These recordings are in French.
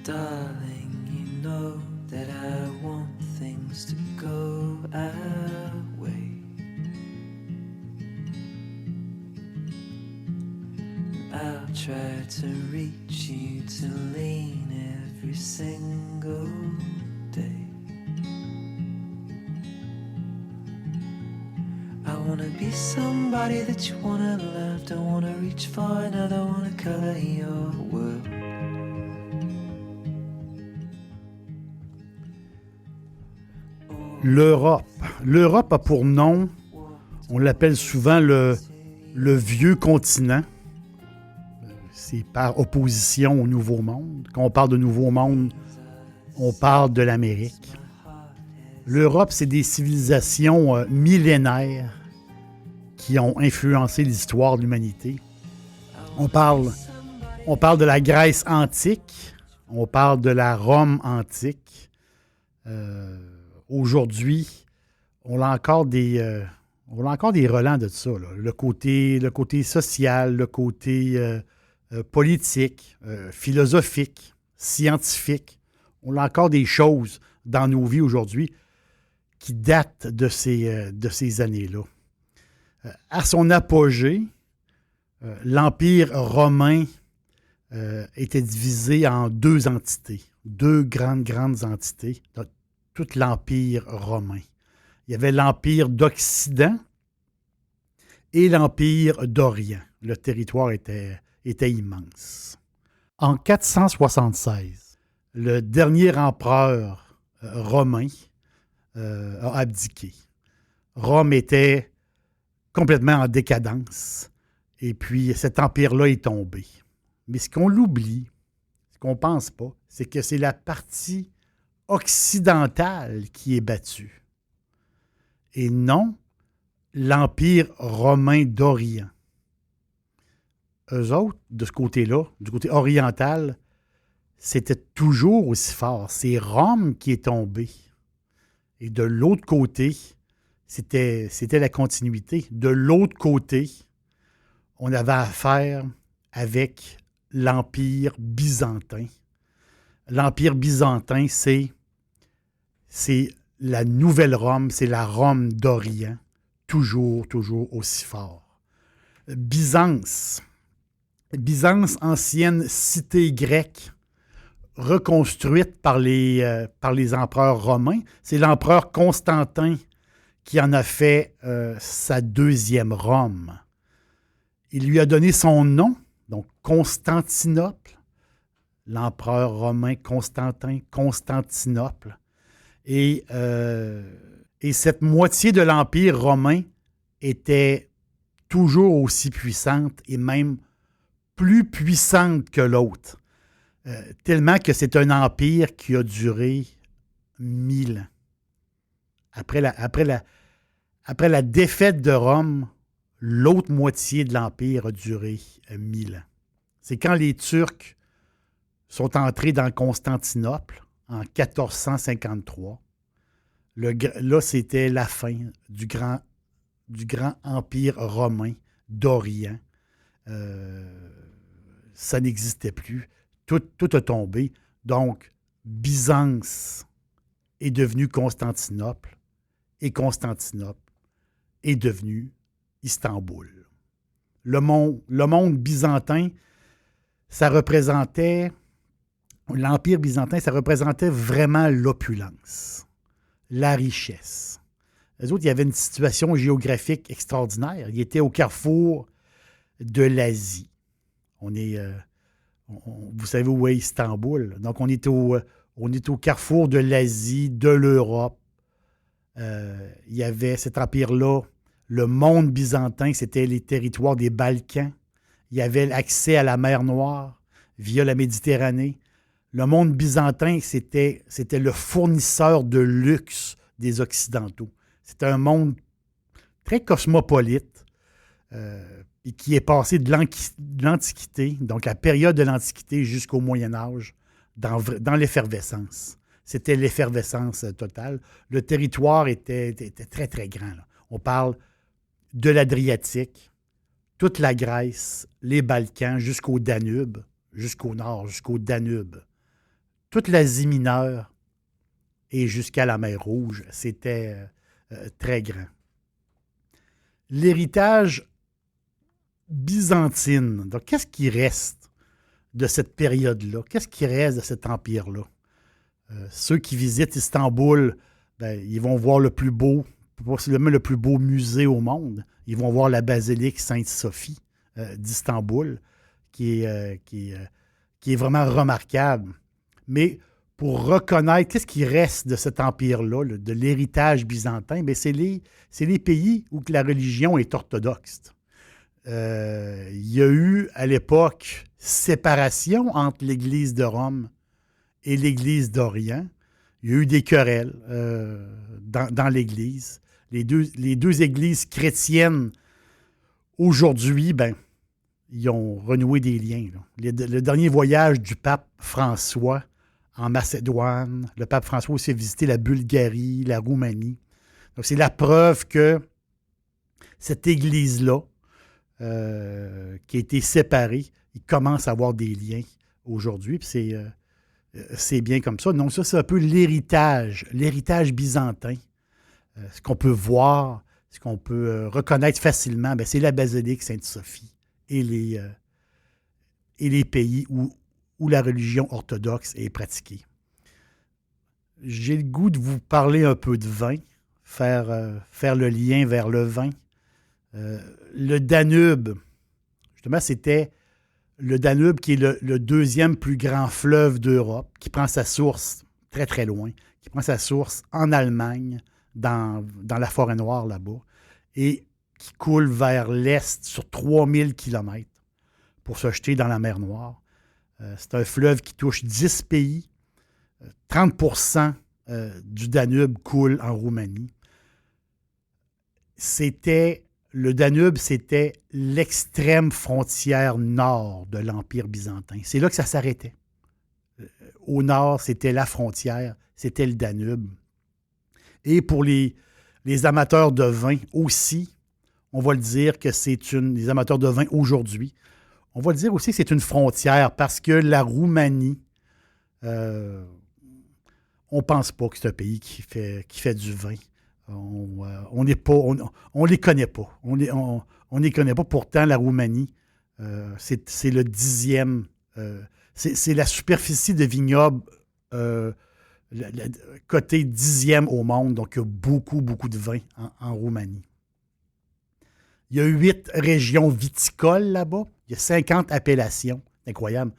Darling, you know that I want things to go our way. I'll try to reach you to lean every single day. I wanna be somebody that you wanna love. Don't wanna reach for another, wanna color your world. L'Europe. L'Europe a pour nom, on l'appelle souvent le vieux continent. C'est par opposition au Nouveau Monde. Quand on parle de Nouveau Monde, on parle de l'Amérique. L'Europe, c'est des civilisations millénaires qui ont influencé l'histoire de l'humanité. On parle de la Grèce antique, on parle de la Rome antique. Aujourd'hui, on a encore des relents de ça. Là. Le côté social, le côté politique, philosophique, scientifique. On a encore des choses dans nos vies aujourd'hui qui datent de ces années-là. À son apogée, l'Empire romain était divisé en deux entités, deux grandes entités. Tout l'Empire romain. Il y avait l'Empire d'Occident et l'Empire d'Orient. Le territoire était immense. En 476, le dernier empereur romain a abdiqué. Rome était complètement en décadence et puis cet empire-là est tombé. Mais ce qu'on l'oublie, ce qu'on ne pense pas, c'est que c'est la partie occidentale qui est battue. Et non l'Empire romain d'Orient. Eux autres, de ce côté-là, du côté oriental, c'était toujours aussi fort. C'est Rome qui est tombé. Et de l'autre côté, c'était la continuité. De l'autre côté, on avait affaire avec l'Empire byzantin. L'Empire byzantin, c'est la nouvelle Rome, c'est la Rome d'Orient, toujours aussi fort. Byzance, ancienne cité grecque, reconstruite par les empereurs romains. C'est l'empereur Constantin qui en a fait sa deuxième Rome. Il lui a donné son nom, donc Constantinople. L'empereur romain Constantin, Constantinople. Et cette moitié de l'Empire romain était toujours aussi puissante et même plus puissante que l'autre. Tellement que c'est un empire qui a duré 1000 ans. Après la défaite de Rome, l'autre moitié de l'Empire a duré 1000 ans. C'est quand les Turcs sont entrés dans Constantinople en 1453. Là, c'était la fin du grand empire romain d'Orient. Ça n'existait plus. Tout a tombé. Donc, Byzance est devenu Constantinople et Constantinople est devenu Istanbul. Le monde byzantin, l'Empire byzantin, ça représentait vraiment l'opulence, la richesse. Les autres, il y avait une situation géographique extraordinaire. Ils étaient au carrefour de l'Asie. Vous savez où est Istanbul. Donc, on est au carrefour de l'Asie, de l'Europe. Il y avait cet empire-là. Le monde byzantin, c'était les territoires des Balkans. Il y avait l'accès à la mer Noire via la Méditerranée. Le monde byzantin, c'était le fournisseur de luxe des Occidentaux. C'était un monde très cosmopolite et qui est passé de l'Antiquité, donc la période de l'Antiquité jusqu'au Moyen Âge, dans l'effervescence. C'était l'effervescence totale. Le territoire était très, très grand. Là. On parle de l'Adriatique, toute la Grèce, les Balkans, jusqu'au Danube, jusqu'au nord, jusqu'au Danube. toute l'Asie mineure et jusqu'à la mer Rouge. C'était très grand. L'héritage byzantine. Donc, qu'est-ce qui reste de cette période-là? Qu'est-ce qui reste de cet empire-là? Ceux qui visitent Istanbul, ben, ils vont voir le plus beau, possiblement le plus beau musée au monde. Ils vont voir la basilique Sainte-Sophie d'Istanbul, qui est vraiment remarquable. Mais pour reconnaître qu'est-ce qui reste de cet empire-là, de l'héritage byzantin, bien, c'est les pays où la religion est orthodoxe. Il y a eu à l'époque séparation entre l'Église de Rome et l'Église d'Orient. Il y a eu des querelles dans l'Église. Les deux églises chrétiennes, aujourd'hui, ben, ils ont renoué des liens. Le dernier voyage du pape François en Macédoine, le pape François aussi a visité la Bulgarie, la Roumanie. Donc, c'est la preuve que cette église-là, qui a été séparée, il commence à avoir des liens aujourd'hui. Puis c'est bien comme ça. Donc, ça, c'est un peu l'héritage byzantin. Ce qu'on peut voir, ce qu'on peut reconnaître facilement, bien, c'est la basilique Sainte-Sophie et les pays où la religion orthodoxe est pratiquée. J'ai le goût de vous parler un peu de vin, faire le lien vers le vin. Le Danube, justement, c'était le Danube qui est le deuxième plus grand fleuve d'Europe, qui prend sa source très, très loin, qui prend sa source en Allemagne, dans la Forêt-Noire là-bas, et qui coule vers l'est sur 3000 km pour se jeter dans la mer Noire. C'est un fleuve qui touche 10 pays. 30% du Danube coule en Roumanie. Le Danube, c'était l'extrême frontière nord de l'Empire byzantin. C'est là que ça s'arrêtait. Au nord, c'était la frontière, c'était le Danube. Et pour les amateurs de vin aussi, on va le dire que les amateurs de vin aujourd'hui, on va le dire aussi que c'est une frontière parce que la Roumanie, on ne pense pas que c'est un pays qui fait du vin. On les connaît pas. On les connaît pas. Pourtant, la Roumanie, c'est le 10e. C'est la superficie de vignobles côté 10e au monde. Donc, il y a beaucoup, beaucoup de vin en Roumanie. Il y a 8 régions viticoles là-bas. Il y a 50 appellations. C'est incroyable.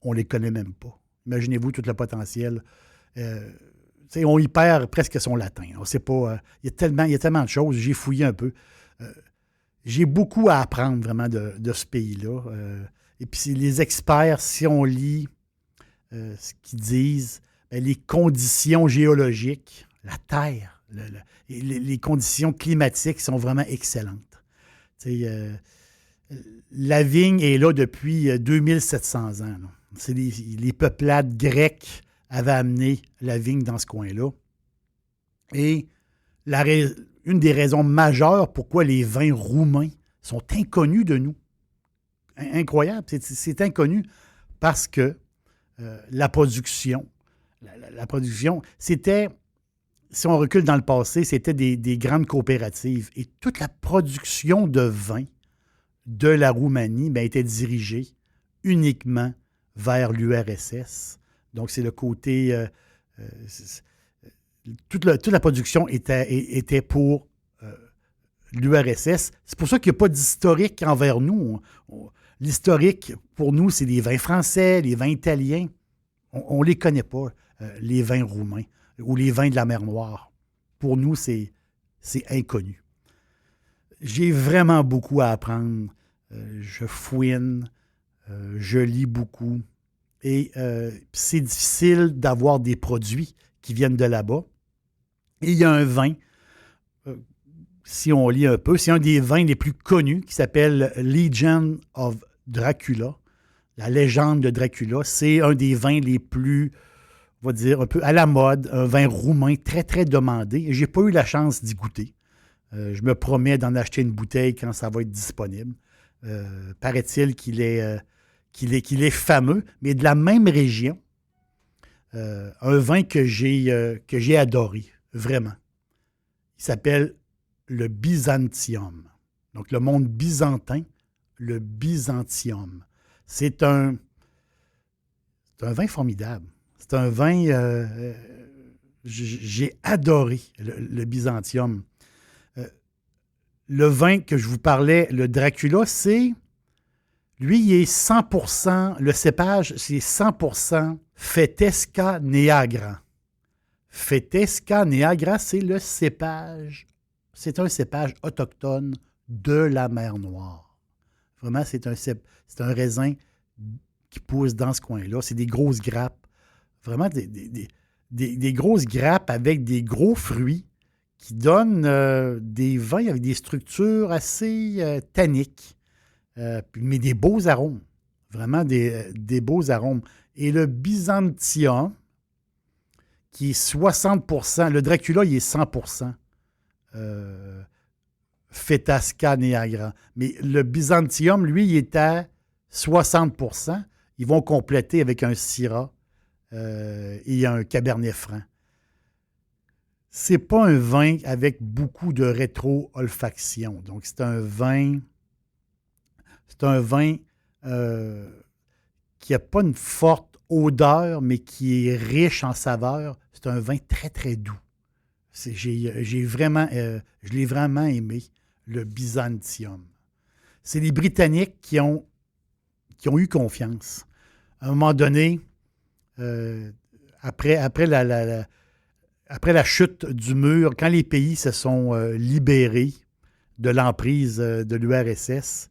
On ne les connaît même pas. Imaginez-vous tout le potentiel. On y perd presque son latin. On sait pas. Il y a tellement de choses. J'ai fouillé un peu. J'ai beaucoup à apprendre vraiment de ce pays-là. Et puis les experts, si on lit ce qu'ils disent, bien, les conditions géologiques, la terre, les conditions climatiques sont vraiment excellentes. La vigne est là depuis 2700 ans. Là. C'est les peuplades grecques avaient amené la vigne dans ce coin-là. Et une des raisons majeures pourquoi les vins roumains sont inconnus de nous. Incroyable, c'est inconnu parce que la production, c'était, si on recule dans le passé, c'était des grandes coopératives. Et toute la production de vin de la Roumanie était dirigée uniquement vers l'URSS. Donc, c'est le côté... toute la production était pour l'URSS. C'est pour ça qu'il n'y a pas d'historique envers nous. L'historique, pour nous, c'est les vins français, les vins italiens. On ne les connaît pas, les vins roumains ou les vins de la mer Noire. Pour nous, c'est inconnu. J'ai vraiment beaucoup à apprendre. Je fouine, je lis beaucoup. Et c'est difficile d'avoir des produits qui viennent de là-bas. Et il y a un vin, si on lit un peu, c'est un des vins les plus connus qui s'appelle Legend of Dracula. La légende de Dracula, c'est un des vins les plus, on va dire, un peu à la mode, un vin roumain très, très demandé. Et je n'ai pas eu la chance d'y goûter. Je me promets d'en acheter une bouteille quand ça va être disponible. Paraît-il qu'il est fameux, mais de la même région, un vin que j'ai adoré, vraiment. Il s'appelle le Byzantium. Donc, le monde byzantin, le Byzantium. C'est un vin formidable. C'est un vin... j'ai adoré le Byzantium. Le vin que je vous parlais, le Dracula, lui, il est 100%, le cépage, c'est 100% Fetesca Neagra. Fetesca Neagra, c'est le cépage. C'est un cépage autochtone de la mer Noire. Vraiment, c'est un raisin qui pousse dans ce coin-là. C'est des grosses grappes. Vraiment des grosses grappes avec des gros fruits qui donnent des vins avec des structures assez tanniques, mais des beaux arômes. Vraiment des beaux arômes. Et le Byzantium, qui est 60%, le Dracula, il est 100%. Fetesca Neagra. Mais le Byzantium, lui, il est à 60%. Ils vont compléter avec un Syrah et un Cabernet Franc. C'est pas un vin avec beaucoup de rétro-olfaction. Donc, c'est un vin qui n'a pas une forte odeur, mais qui est riche en saveur. C'est un vin très, très doux. Je l'ai vraiment aimé, le Byzantium. C'est les Britanniques qui ont eu confiance. À un moment donné, après la chute du mur, quand les pays se sont libérés de l'emprise de l'URSS,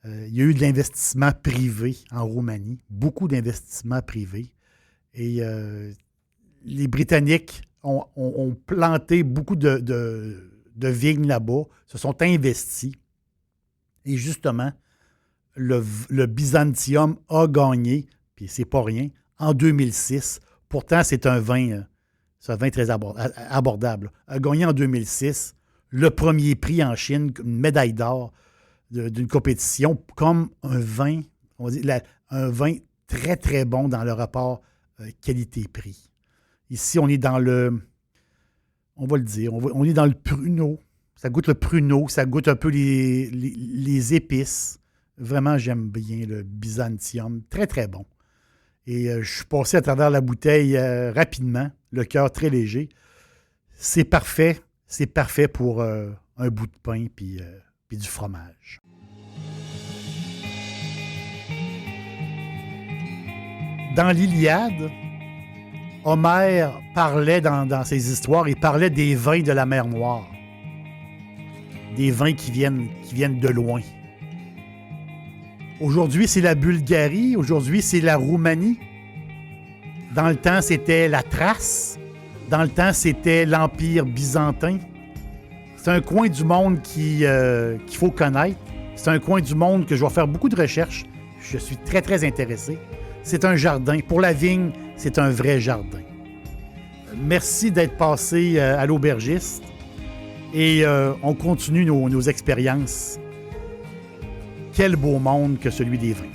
il y a eu de l'investissement privé en Roumanie, beaucoup d'investissements privés. Et les Britanniques ont planté beaucoup de vignes là-bas, se sont investis. Et justement, le Byzantium a gagné, puis c'est pas rien, en 2006. Pourtant, c'est un vin très abordable. A gagné en 2006 le premier prix en Chine, une médaille d'or d'une compétition, comme un vin, on va dire, un vin très, très bon dans le rapport qualité-prix. Ici, on est dans on va le dire, on est dans le pruneau. Ça goûte le pruneau, ça goûte un peu les épices. Vraiment, j'aime bien le Byzantium. Très, très bon. Et je suis passé à travers la bouteille rapidement, le cœur très léger. C'est parfait. C'est parfait pour un bout de pain puis du fromage. Dans l'Iliade, Homère parlait dans ses histoires, il parlait des vins de la mer Noire. Des vins qui viennent de loin. Aujourd'hui, c'est la Bulgarie. Aujourd'hui, c'est la Roumanie. Dans le temps, c'était la Thrace. Dans le temps, c'était l'Empire byzantin. C'est un coin du monde qu'il faut connaître. C'est un coin du monde que je vais faire beaucoup de recherches. Je suis très, très intéressé. C'est un jardin. Pour la vigne, c'est un vrai jardin. Merci d'être passé à l'aubergiste. Et on continue nos expériences. Quel beau monde que celui des vins.